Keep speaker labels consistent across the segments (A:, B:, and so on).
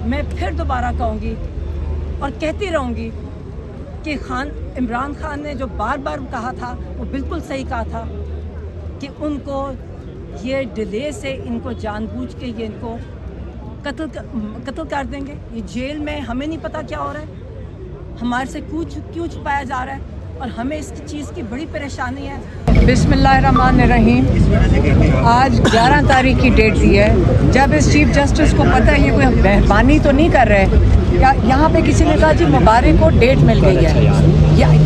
A: मैं फिर दोबारा कहूँगी और कहती रहूँगी कि इमरान खान ने जो बार बार कहा था वो बिल्कुल सही कहा था कि उनको ये डिले से इनको जानबूझ के ये इनको कत्ल कर देंगे। ये जेल में हमें नहीं पता क्या हो रहा है, हमारे से क्यों छुपाया जा रहा है और हमें इस चीज़ की बड़ी परेशानी है। बिस्मिल्लाहिर्रहमानिर्रहीम। आज 11 तारीख की डेट दी है। जब इस चीफ जस्टिस को पता है ये कोई मेहरबानी तो नहीं कर रहे, यहाँ पे किसी ने कहा जी मुबारक को डेट मिल गई है,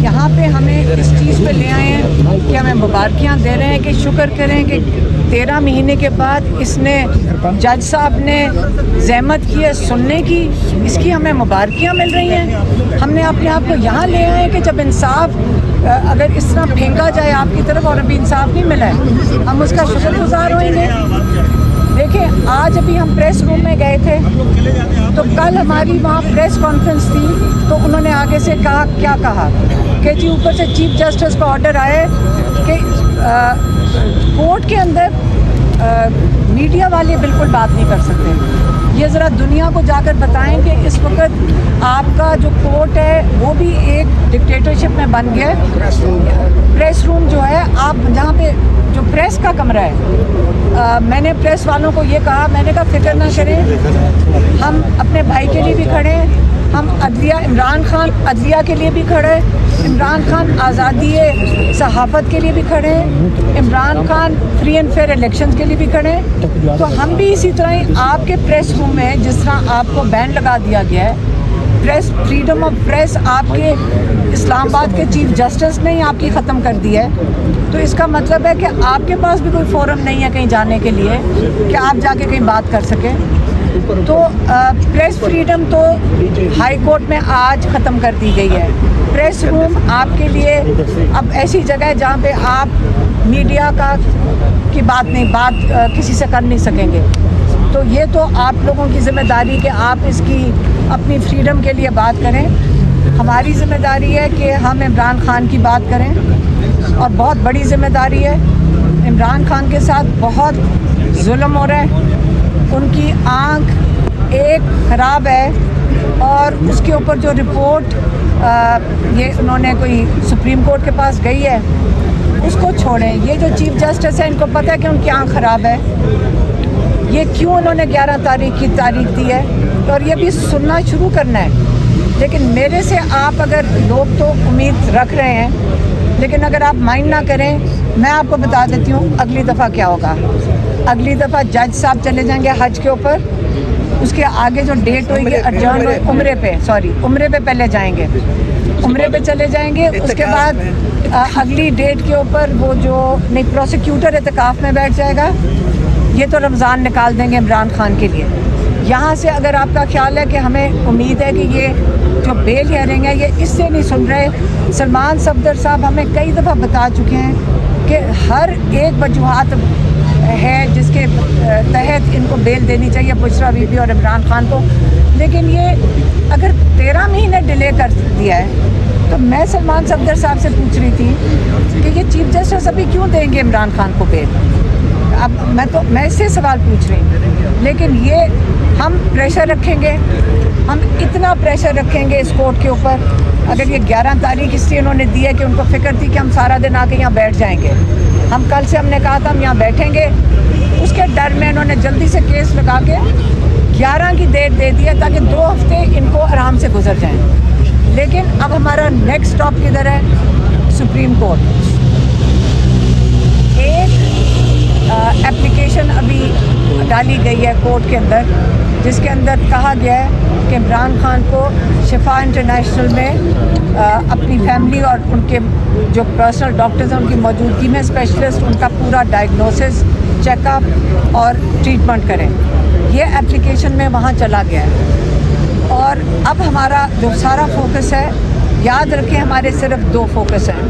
A: यहाँ पे हमें इस चीज़ पे ले आए हैं कि हमें मुबारकियाँ दे रहे हैं कि शुक्र करें कि 13 महीने के बाद इसने जज साहब ने ज़हमत की है सुनने की, इसकी हमें मुबारकियाँ मिल रही हैं। हमने अपने आप को यहाँ ले आए कि जब इंसाफ अगर इस तरह फेंका जाए आपकी तरफ और अभी इंसाफ नहीं मिला है, हम उसका शुक्रगुजार होंगे। देखिए आज अभी हम प्रेस रूम में गए थे तो कल हमारी वहाँ प्रेस कॉन्फ्रेंस थी तो उन्होंने आगे से क्या कहा कि जी ऊपर से चीफ जस्टिस का ऑर्डर आया कि कोर्ट के अंदर मीडिया वाले बिल्कुल बात नहीं कर सकते। ये ज़रा दुनिया को जाकर बताएं कि इस वक्त आपका जो कोर्ट है वो भी एक डिक्टेटरशिप में बन गया है। प्रेस रूम जो है आप जहाँ पे जो प्रेस का कमरा है, मैंने प्रेस वालों को ये कहा, मैंने कहा फिक्र ना करें, हम अपने भाई के लिए भी खड़े हैं, हम अदलिया इमरान खान अदलिया के लिए भी खड़े हैं, इमरान खान आज़ादी सहाफ़त के लिए भी खड़े हैं, Imran Khan free and fair elections के लिए भी खड़े हैं। तो हम भी इसी तरह ही आपके प्रेस रूम में जिस तरह आपको बैन लगा दिया गया है, प्रेस फ्रीडम ऑफ प्रेस आपके इस्लामाबाद के चीफ जस्टिस ने ही आपकी ख़त्म कर दी है, तो इसका मतलब है कि आपके पास भी कोई फोरम नहीं है कहीं जाने के लिए कि आप जाके कहीं बात कर सकें। तो प्रेस फ्रीडम तो हाई कोर्ट में आज ख़त्म कर दी गई है। प्रेस रूम आपके लिए अब ऐसी जगह है जहाँ पे आप मीडिया की बात किसी से कर नहीं सकेंगे। तो ये तो आप लोगों की ज़िम्मेदारी कि आप इसकी अपनी फ्रीडम के लिए बात करें। हमारी ज़िम्मेदारी है कि हम इमरान खान की बात करें और बहुत बड़ी ज़िम्मेदारी है। इमरान खान के साथ बहुत जुल्म हो रहा है, उनकी आँख एक ख़राब है और उसके ऊपर जो रिपोर्ट ये उन्होंने कोई सुप्रीम कोर्ट के पास गई है उसको छोड़ें। ये जो चीफ जस्टिस है इनको पता है कि उनकी आँख ख़राब है, ये क्यों उन्होंने 11 तारीख की तारीख दी है और ये भी सुनना शुरू करना है। लेकिन मेरे से आप अगर लोग तो उम्मीद रख रहे हैं, लेकिन अगर आप माइंड ना करें, मैं आपको बता देती हूँ अगली दफ़ा क्या होगा। अगली दफ़ा जज साहब चले जाएंगे हज के ऊपर, उसके आगे जो डेट होगी अर्जन उम्रे पे पहले जाएंगे, उम्रे पे चले जाएंगे। उसके बाद अगली डेट के ऊपर वो जो नहीं प्रोसिक्यूटर एतकाफ़ में बैठ जाएगा, ये तो रमज़ान निकाल देंगे इमरान खान के लिए। यहाँ से अगर आपका ख्याल है कि हमें उम्मीद है कि ये जो बेल हियरिंग है ये इससे नहीं सुन रहे, सलमान सफदर साहब हमें कई दफ़ा बता चुके हैं कि हर एक वजूहात है जिसके तहत इनको बेल देनी चाहिए बुशरा बीबी और इमरान खान को। लेकिन ये अगर 13 महीने डिले कर दिया है तो मैं सलमान सफदर साहब से पूछ रही थी कि ये चीफ जस्टिस अभी क्यों देंगे इमरान खान को बेल। अब मैं इससे सवाल पूछ रही हूँ। लेकिन ये हम प्रेशर रखेंगे, हम इतना प्रेशर रखेंगे इस कोर्ट के ऊपर। अगर ये 11 तारीख इसलिए उन्होंने दी है कि उनको फिक्र थी कि हम सारा दिन आके यहाँ बैठ जाएंगे, हम कल से हमने कहा था हम यहाँ बैठेंगे, उसके डर में इन्होंने जल्दी से केस लगा के 11 की डेट दे दी है ताकि 2 हफ्ते इनको आराम से गुजर जाएं। लेकिन अब हमारा नेक्स्ट स्टॉप किधर है? Supreme court. एक एप्लीकेशन अभी डाली गई है कोर्ट के अंदर जिसके अंदर कहा गया है कि इमरान खान को शिफा इंटरनेशनल में अपनी फैमिली और उनके जो पर्सनल डॉक्टर्स हैं उनकी मौजूदगी में स्पेशलिस्ट उनका पूरा डायग्नोसिस, चेकअप और ट्रीटमेंट करें। ये एप्लीकेशन में वहाँ चला गया है और अब हमारा जो सारा फोकस है, याद रखें हमारे सिर्फ 2 फोकस हैं,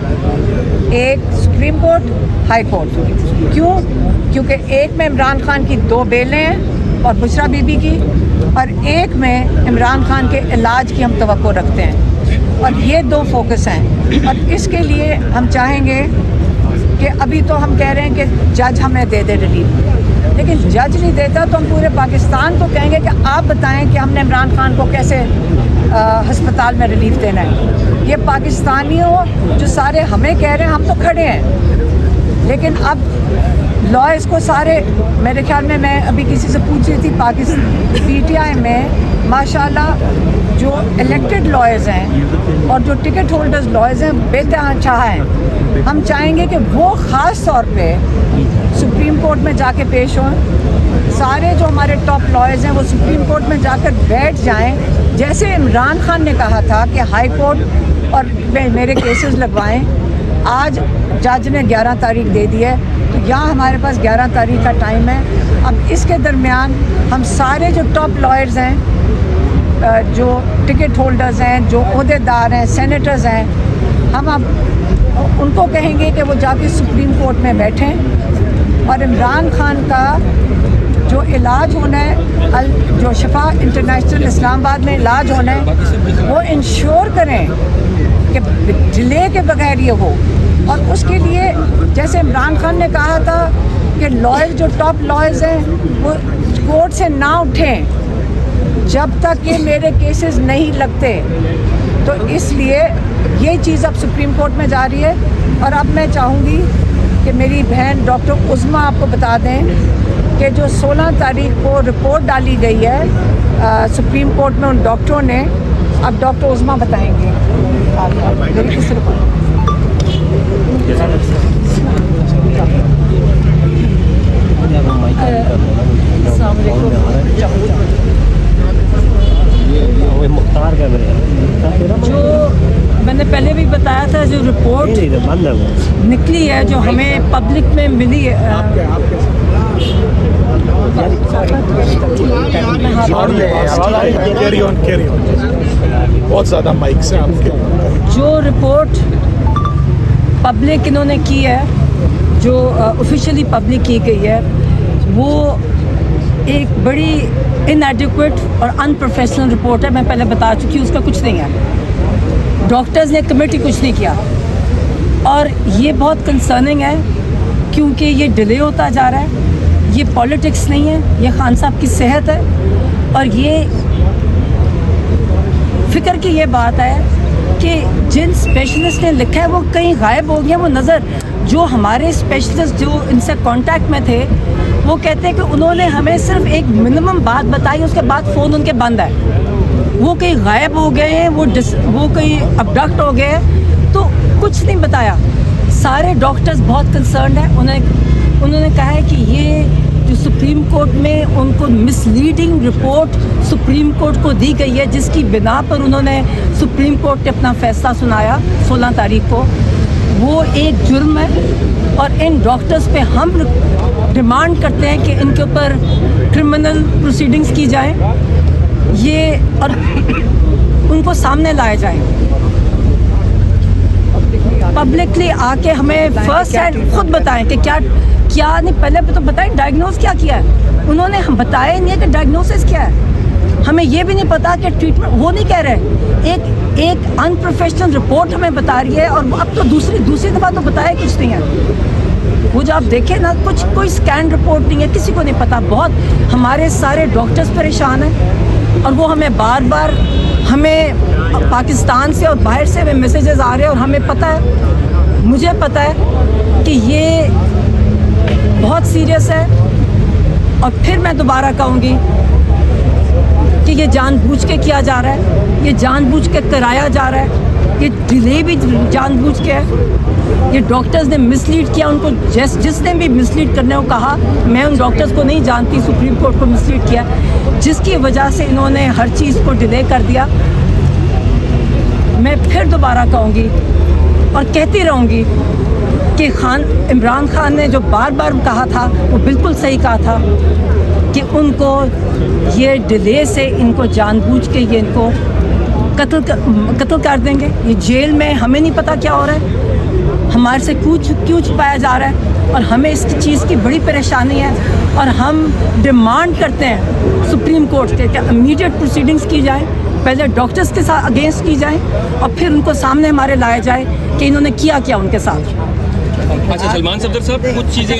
A: एक सुप्रीम कोर्ट, हाई कोर्ट। क्यों? क्योंकि एक में इमरान खान की 2 बेलें हैं और बुशरा बीबी की, और एक में इमरान खान के इलाज की हम तवक्को रखते हैं। और ये 2 फोकस हैं और इसके लिए हम चाहेंगे कि अभी तो हम कह रहे हैं कि जज हमें दे दे रिलीफ, لیکن جج نہیں دیتا تو ہم پورے پاکستان کو کہیں گے کہ آپ بتائیں کہ ہم نے عمران خان کو کیسے ہسپتال میں ریلیف دینا ہے. یہ پاکستانیوں جو سارے ہمیں کہہ رہے ہیں, ہم تو کھڑے ہیں, لیکن اب لائرس کو سارے, میرے خیال میں ابھی کسی سے پوچھ رہی تھی, پی ٹی آئی میں ماشاءاللہ جو الیکٹڈ لائرز ہیں اور جو ٹکٹ ہولڈرز لائرز ہیں بے تحاشا ہیں. ہم چاہیں گے کہ وہ خاص طور پہ سپریم کورٹ میں جا کے پیش ہوں. سارے جو ہمارے ٹاپ لائرز ہیں وہ سپریم کورٹ میں جا کر بیٹھ جائیں, جیسے عمران خان نے کہا تھا کہ ہائی کورٹ اور میرے کیسز لگوائیں. آج جج نے 11 تاریخ دے دی ہے, تو یہاں ہمارے پاس 11 تاریخ کا ٹائم ہے. اب اس کے درمیان ہم سارے جو ٹاپ لائرز ہیں, جو ٹکٹ ہولڈرز ہیں, جو عہدے دار ہیں, سینیٹرز ہیں, ہم اب ان کو کہیں گے کہ وہ جا کے سپریم کورٹ میں بیٹھیں اور عمران خان کا جو علاج ہونا ہے, جو شفا انٹرنیشنل اسلام آباد میں علاج ہونا ہے, وہ انشور کریں کہ ڈیلے کے بغیر یہ ہو. اور اس کے لیے جیسے عمران خان نے کہا تھا کہ لائر جو ٹاپ لائرز ہیں وہ کورٹ سے نہ اٹھیں جب تک کہ میرے کیسز نہیں لگتے. تو اس لیے یہ چیز اب سپریم کورٹ میں جا رہی ہے. اور اب میں چاہوں گی کہ میری بہن ڈاکٹر عظمیٰ آپ کو بتا دیں کہ جو 16 تاریخ کو رپورٹ ڈالی گئی ہے سپریم کورٹ میں ان ڈاکٹروں نے, اب ڈاکٹر عظمیٰ بتائیں گے میری کس رپورٹ. السلام علیکم. جو میں نے پہلے بھی بتایا تھا, جو رپورٹ نکلی ہے, جو ہمیں پبلک میں ملی ہے,
B: بہت زیادہ مائک سے آپ کے,
A: جو رپورٹ پبلک انہوں نے کی ہے, جو آفیشیلی پبلک کی گئی ہے, وہ ایک بڑی انایڈیکویٹ اور ان پروفیشنل رپورٹ ہے. میں پہلے بتا چکی ہوں, اس کا کچھ نہیں ہے. ڈاکٹرز نے کمیٹی کچھ نہیں کیا, اور یہ بہت کنسرننگ ہے کیونکہ یہ ڈیلے ہوتا جا رہا ہے. یہ پولیٹکس نہیں ہے, یہ خان صاحب کی صحت ہے. اور یہ فکر کی یہ بات ہے کہ جن اسپیشلسٹ نے لکھا ہے وہ کہیں غائب ہو گیا وہ نظر. جو ہمارے اسپیشلسٹ جو ان سے کانٹیکٹ میں تھے وہ کہتے ہیں کہ انہوں نے ہمیں صرف ایک منیمم بات بتائی, اس کے بعد فون ان کے بند ہے. وہ کہیں غائب ہو گئے ہیں, وہ کہیں ابڈکٹ ہو گئے ہیں, تو کچھ نہیں بتایا. سارے ڈاکٹرز بہت کنسرنڈ ہیں. انہوں نے کہا ہے کہ یہ جو سپریم کورٹ میں ان کو مس لیڈنگ رپورٹ سپریم کورٹ کو دی گئی ہے, جس کی بنا پر انہوں نے سپریم کورٹ نے اپنا فیصلہ سنایا 16 تاریخ کو, وہ ایک جرم ہے. اور ان ڈاکٹرز پہ ہم ڈیمانڈ کرتے ہیں کہ ان کے اوپر کرمنل پروسیڈنگز کی جائیں, یہ اور ان کو سامنے لائے جائیں. پبلکلی آ کے ہمیں فرسٹ ہینڈ خود بتائیں کہ کیا نہیں, پہلے تو بتائیں ڈائگنوز کیا ہے. انہوں نے ہم بتایا نہیں ہے کہ ڈائگنوسس کیا ہے. ہمیں یہ بھی نہیں پتا کہ ٹریٹمنٹ, وہ نہیں کہہ رہے. ایک ان پروفیشنل رپورٹ ہمیں بتا رہی ہے, اور اب تو دوسری دفعہ تو بتایا کچھ نہیں ہے. وہ جو آپ دیکھیں نا, کوئی اسکین رپورٹ نہیں ہے, کسی کو نہیں پتا. بہت ہمارے سارے ڈاکٹرز پریشان ہیں, اور وہ ہمیں بار بار ہمیں پاکستان سے اور باہر سے ہمیں میسیجز آ رہے ہیں, اور ہمیں پتہ ہے, مجھے پتہ ہے کہ یہ بہت سیریس ہے. اور پھر میں دوبارہ کہوں گی کہ یہ جان بوجھ کے کیا جا رہا ہے, یہ جان بوجھ کے کرایا جا رہا ہے, یہ ڈیلے بھی جان بوجھ کے ہے. یہ ڈاکٹرز نے مس لیڈ کیا, ان کو جس نے بھی مس لیڈ کرنے کو کہا, میں ان ڈاکٹرز کو نہیں جانتی, سپریم کورٹ کو مس لیڈ کیا, جس کی وجہ سے انہوں نے ہر چیز کو ڈیلے کر دیا. میں پھر دوبارہ کہوں گی اور کہتی رہوں گی کہ عمران خان نے جو بار بار کہا تھا وہ بالکل صحیح کہا تھا کہ ان کو یہ ڈیلے سے ان کو جان بوجھ کے یہ ان کو قتل کر دیں گے. یہ جیل میں ہمیں نہیں پتہ کیا ہو رہا ہے, ہمارے سے کیوں چھپایا جا رہا ہے, اور ہمیں اس چیز کی بڑی پریشانی ہے. اور ہم ڈیمانڈ کرتے ہیں سپریم کورٹ کے کہ امیڈیٹ پروسیڈنگز کی جائیں, پہلے ڈاکٹرز کے ساتھ اگینسٹ کی جائیں, اور پھر ان کو سامنے ہمارے لایا جائے کہ انہوں نے کیا ان کے ساتھ.
C: اچھا سلمان صفدر صاحب, کچھ چیزیں